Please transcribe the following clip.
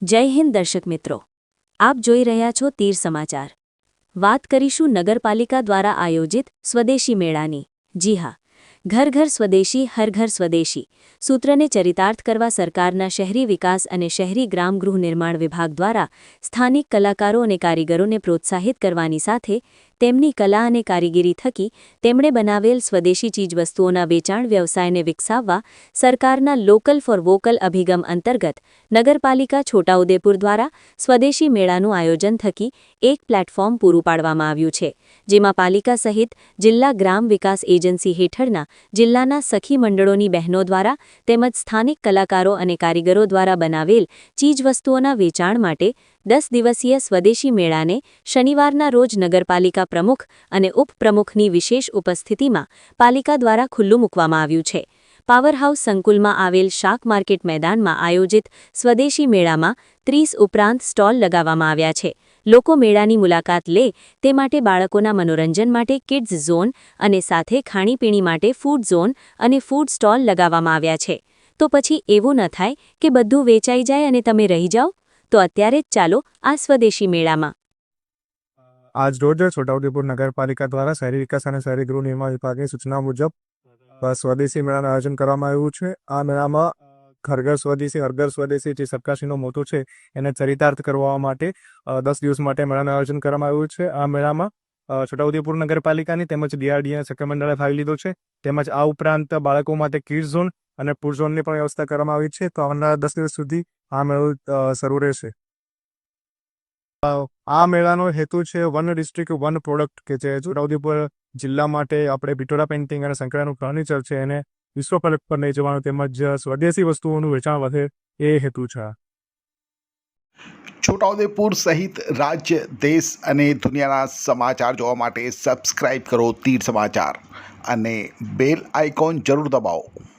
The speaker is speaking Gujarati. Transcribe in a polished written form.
જય હિન્દ દર્શક મિત્રો, આપ જોઈ રહ્યા છો તીર સમાચાર। વાત કરીશું નગરપાલિકા દ્વારા આયોજિત સ્વદેશી મેળાની। જી હા, ઘર ઘર સ્વદેશી હર ઘર સ્વદેશી સૂત્રને ચરિતાર્થ કરવા સરકારના શહેરી વિકાસ અને શહેરી ગ્રામ ગૃહ નિર્માણ વિભાગ દ્વારા સ્થાનિક કલાકારો અને કારીગરોને પ્રોત્સાહિત કરવાની સાથે તેમની કલા અને કારીગરી થકી તેમણે બનાવેલ સ્વદેશી ચીજવસ્તુઓના વેચાણ વ્યવસાયને વિકસાવવા સરકારના લોકલ ફોર વોકલ અભિગમ અંતર્ગત નગરપાલિકા છોટાઉદેપુર દ્વારા સ્વદેશી મેળાનું આયોજન થકી એક પ્લેટફોર્મ પૂરું પાડવામાં આવ્યું છે, જેમાં પાલિકા સહિત જિલ્લા ગ્રામ વિકાસ એજન્સી હેઠળના જિલ્લાના સખી મંડળોની બહેનો દ્વારા તેમજ સ્થાનિક કલાકારો અને કારીગરો દ્વારા બનાવેલ ચીજવસ્તુઓના વેચાણ માટે 10 દિવસીય સ્વદેશી મેળાને શનિવારના રોજ નગરપાલિકા પ્રમુખ અને ઉપપ્રમુખની વિશેષ ઉપસ્થિતિમાં પાલિકા દ્વારા ખુલ્લું મૂકવામાં આવ્યું છે। પાવરહાઉસ સંકુલમાં આવેલ શાક માર્કેટ મેદાનમાં આયોજિત સ્વદેશી મેળામાં 30 ઉપરાંત સ્ટોલ લગાવવામાં આવ્યા છે। લોકો મેળાની મુલાકાત લે તે માટે બાળકોના મનોરંજન માટે કિડ્સ ઝોન અને સાથે ખાણીપીણી માટે ફૂડ ઝોન અને ફૂડ સ્ટોલ લગાવવામાં આવ્યા છે। તો પછી એવું ન થાય કે બધું વેચાઈ જાય અને તમે રહી જાઓ? તો અત્યારે જ ચાલો આ સ્વદેશી મેળામાં। આજ રોજ છોટાઉદેપુર નગરપાલિકા દ્વારા શહેરી વિકાસ અને શહેરી ગૃહ નિર્માણ વિભાગની સૂચના મુજબ સ્વદેશી મેળાનું આયોજન કરવામાં આવ્યું છે। આ મેળામાં ઘર ઘર સ્વદેશી હર ઘર સ્વદેશી જે સબકાશીનો મોટો છે એને ચરિતાર્થ કરવા માટે 10 દિવસ માટે મેળાનું આયોજન કરવામાં આવ્યું છે। આ મેળામાં છોટાઉદેપુર નગરપાલિકાની તેમજ ડીઆરડીએ સખી મંડળે ભાગ લીધો છે। તેમજ આ ઉપરાંત બાળકો માટે કિડ્સ ઝોન અને ફૂડ ઝોનની પણ વ્યવસ્થા કરવામાં આવી છે। તો આવનારા 10 દિવસ સુધી આ મેળો શરૂ રહેશે। આ મેળાનો હેતુ છે વન ડિસ્ટ્રિક્ટ વન પ્રોડક્ટ કે જે છોટાઉદેપુર જિલ્લા માટે આપણે પિટોરા પેઇન્ટિંગ અને સંકળાયેલું ફર્નિચર છે એને વિશ્વ ફલક પર લઈ જવાનું તેમજ સ્વદેશી વસ્તુઓનું વેચાણ વધે એ હેતુ છે। છોટાઉદેપુર સહિત રાજ્ય, દેશ અને દુનિયાના સમાચાર જોવા માટે સબસ્ક્રાઇબ કરો તીર સમાચાર અને બેલ આઇકોન જરૂર દબાવો।